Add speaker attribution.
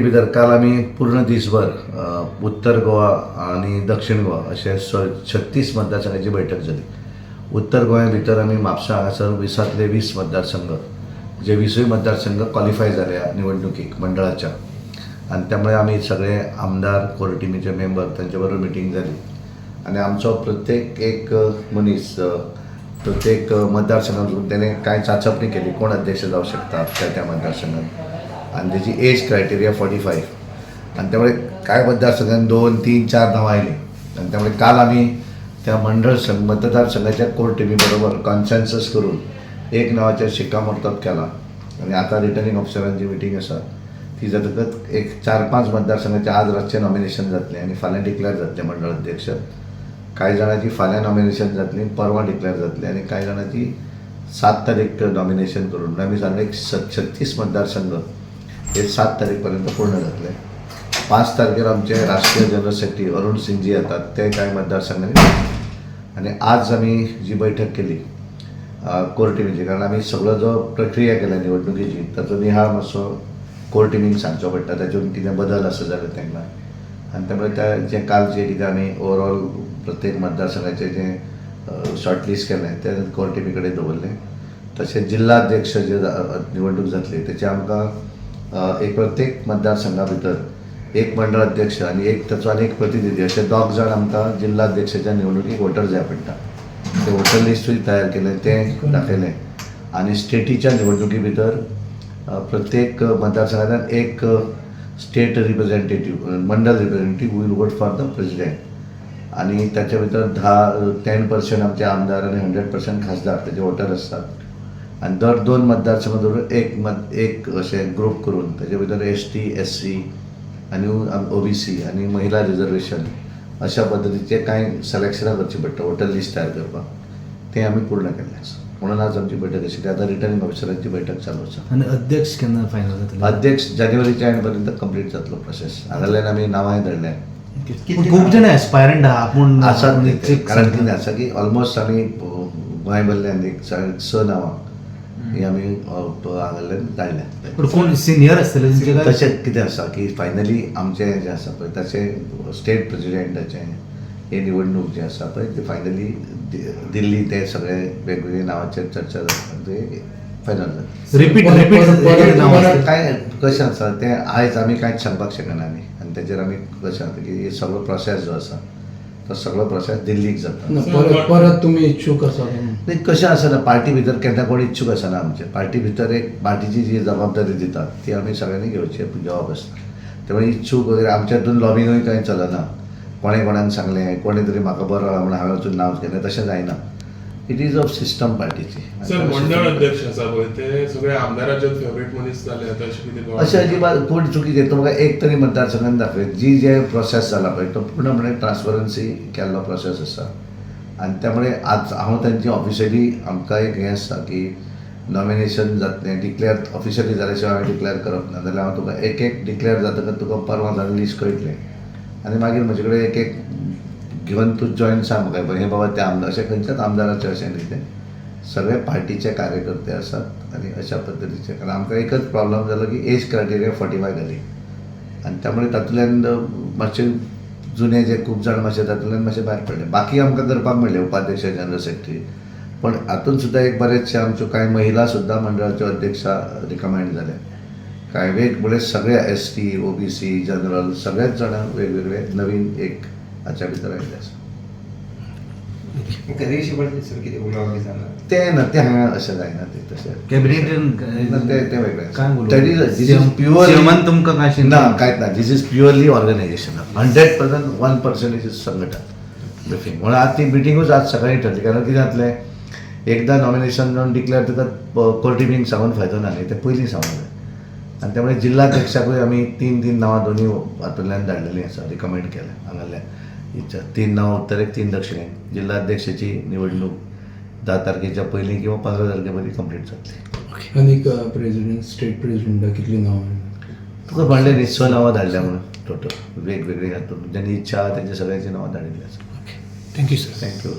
Speaker 1: भितर काल आम्ही पूर्ण दिसभर उत्तर गोवा आणि दक्षिण गोवा अशे 36 मतदारसंघाची बैठक झाली. उत्तर गोंया भितर आमी म्हापसा हांगासर 20तले 20 मतदारसंघ जे 20 मतदारसंघ क्वॉलिफाय झाल्या निवडणुकीक मंडळाच्या, आणि त्यामुळे आम्ही सगळे आमदार कोर टीमीचे मेंबर त्यांच्या बरोबर मिटींग झाली आणि आमचो प्रत्येक एक मनीस प्रत्येक मतदारसंघातून त्याने काय चाचपणी केली कोण अध्यक्ष जाऊ शकतात त्या मतदारसंघात, आणि त्याची एज क्रायटेरिया 45, आणि त्यामुळे काय मतदारसंघात 2, 3, 4 नावं आयली, आणि त्यामुळे काल आम्ही त्या मतदारसंघाच्या कोर टीमीबरोबर कॉन्सेन्सस करून एक नावाचेर शिक्कामोर्तब केला. आणि आता रिटर्निंग ऑफिसरांची मिटींग आसा ती जातकच एक 4-5 मतदारसंघाचे आज रातचे नॉमिनेशन जातले आणि फाल्यां डिक्लेअर जातले मंडळ अध्यक्ष. कांय जाणांची फाल्यां नॉमिनेशन जातली, परवा डिक्लेअर जातले, आणि कांय जाणांची 7 तारीख नॉमिनेशन करून आम्ही सांगले 36 मतदारसंघ हे 7 तारीखपर्यंत पूर्ण जातले. 5 तारखेर आमचे राष्ट्रीय जनरल सेक्रेटरी अरुण सिंगजी येतात, ते कांय मतदारसंघांनी. आणि आज आम्ही जी बैठक केली कोर टीमीची, कारण आम्ही सगळो जो प्रक्रिया केल्या निवडणुकीची ताचो निहाळ मातसो कोर टीमीक सांगचो पडटा, तातूंत कितें बदल आसा जाल्यार तांकां, आणि त्यामुळे त्या जे कालचे कितें आमी ओवरऑल प्रत्येक मतदारसंघाचे जे शॉर्टलिस्ट केलें ते कोर टीमी कडेन दवरलें. तशेंच जिल्हा अध्यक्ष जे निवडणूक जातली तेचे आमकां एक प्रत्येक मतदारसंघा भितर एक मंडळ अध्यक्ष आणि एक ताचो आनी एक प्रतिनिधी असे 2 जाण आमकां जिल्हा अध्यक्षाच्या निवडणुकीक वोटर जाय पडटा. ते वोटर लिस्टूय तयार केलें, ते दाखयलें, आणि स्टेटीच्या निवडणुकी भितर प्रत्येक मतदारसंघांतल्यान एक स्टेट रिप्रेझेंटेटीव मंडल representative will vote for the president, आणि त्याच्या भितर 10% आमचे आमदार आणि 100% खासदार त्याचे वोटर असतात. आणि दर 2 मतदारसंघ धरून एक असे ग्रुप करून त्याच्या भितर ST, SC आणि OBC आणि महिला रिझर्वेशन अशा पद्धतीचे कांय सिलेक्शनां करची पडटा वोटर लिस्ट तयार करपाक, ते आमी पूर्ण केल्लें आसा. म्हणून आज आमची बैठक आशिल्ली. आता रिटर्निंग ऑफिसरांची बैठक चालू आसा.
Speaker 2: आणि अध्यक्ष केन्ना फायनल जातले?
Speaker 1: अध्यक्ष जानेवारीच्या एंड पर्यंत कंप्लीट जातलो प्रोसेस. हांगाल्यान आमी नांवांय धाडल्या.
Speaker 2: खूप जण एस्पायरंट आहा पूण
Speaker 1: आसा, कारण कितें आसा की ऑलमोस्ट आमी गोंयभरल्यान एक 6 नांवां ही आमी हांगाल्यान धाडल्या.
Speaker 2: कोण सिनियर आसतले तेंचे काय?
Speaker 1: तशें कितें आसा की फायनली आमचे जे आसा पळय तशें स्टेट प्रेसिडेंटाचें हे निवडणूक जे आसा पळय ते फायनली दिल्ली ते सगळे वेगवेगळे नांवाचेर चर्चा जाता, ते फायनल जाता.
Speaker 2: रिपीट
Speaker 1: काय कशें आसा तें आयज आमी कांयच सांगपाक शकना न्ही, आणि तेजेर आमी कशें आसा की हे सगळो प्रोसेस जो आसा तो सगळो प्रोसेस दिल्लीक जाता.
Speaker 3: परत तुम्ही इच्छुक आसा?
Speaker 1: नाही, कशें आसना, पार्टी भितर केन्ना कोण इच्छुक आसना. आमचे पार्टी भितर एक पार्टीची जी जबाबदारी दितात ती आमी सगळ्यांनी घेवची जबाब आसता. त्यामुळे इच्छुक वगैरे आमच्यातून लॉबिंगूय कांय चलना. कोणाक सांगलें, कोणी तरी म्हाका बरो म्हणून हांवें वचून नांव केलें, तशें जायना. इट इज ऑफ सिस्टम पार्टीची.
Speaker 4: सर, मंडळ अध्यक्ष आसा पळय ते सगळे आमदाराचे फेवरेट मनीस जाले आता
Speaker 1: अशें अजिबात कोण चुकीचें. तो म्हाका एक तरी मतदारसंघान दाखय जी जे प्रोसेस जाला पळय तो पूर्णपणे ट्रान्सपरन्सी केल्लो प्रोसेस आसा, आणि त्यामुळे आज हांव तांची ऑफिशियली आमकां एक हें आसता की नॉमिनेशन जातलें डिक्लेअर ऑफिशियली जाल्या शिवाय हांवें डिक्लेअर करप ना, जाल्यार हांव तुका एक डिक्लेअर जातकच तुका परवां जावन लिस्ट कळटलें, आणि मागीर म्हजे कडेन एक घेवन तूं जॉयन सांग म्हाका हे बाबा ते आमदार अशें खंयच्याच आमदाराचें अशें न्ही, ते सगळे पार्टीचे कार्यकर्ते आसात आणि अशा पद्दतीचे. कारण आमकां एकच प्रॉब्लम जालो की एज क्रायटेरिया 45 घाली, आणि त्यामुळे तातूंतल्यान मातशे जुने जे खूब जाण मातशे तातूंतल्यान मातशे भायर पडले. बाकी आमकां करपाक मेळ्ळें उपाध्यक्ष, जनरल सेक्रेटरी, पण हातूंत सुद्दां एक बरेचशे आमच्यो कांय महिला सुद्दां मंडळाच्यो अध्यक्षा रिकमेंड जाल्या. कांय वेगवेगळे सगळे ST, OBC, जनरल सगळेच जाण वेगवेगळे नवीन एक हाच्या भितर आयिल्ले आसा. ते ना, ते हांगा अशें जायना, ते तशें
Speaker 2: कॅबिनेट
Speaker 1: ते वेगळे
Speaker 2: काय
Speaker 1: प्युअरली
Speaker 2: तुमकां काय
Speaker 1: ना, कांयच ना. This is purely organisation, 100% 1% is संघटन ब्रिफींग. म्हणून आज ती मिटिंगूच आज सकाळी ठरली. कारण कितें जातलें, एकदा नॉमिनेशन जावन डिक्लेअर जाता कोर टीमीक सांगून फायदो ना न्ही, ते पयलीं सांगूंक जाय. आणि त्यामुळे जिल्हा अध्यक्षाकूय आमी 3 नांवां दोन्ही हातूंतल्यान धाडलेलीं आसा, रिकमेंड केल्या हांगाल्या 3 नांवां उत्तरेक, 3 दक्षिणेक. जिल्हा अध्यक्षाची निवडणूक 10 तारखेच्या पयलीं किंवा 15 तारखे पर्यंत कंप्लीट जातली.
Speaker 3: आनीक प्रेसिडेंट, स्टेट प्रेसिडेंटा कितली नांवां?
Speaker 1: तुका म्हणलें न्ही 6 नांवां धाडल्या म्हणून टोटल वेगवेगळे हातूंत ज्यांनी इच्छा आहा तेंच्या सगळ्यांची नांवां धाडिल्लीं आसा.
Speaker 3: Thank you sir.
Speaker 1: थँक्यू.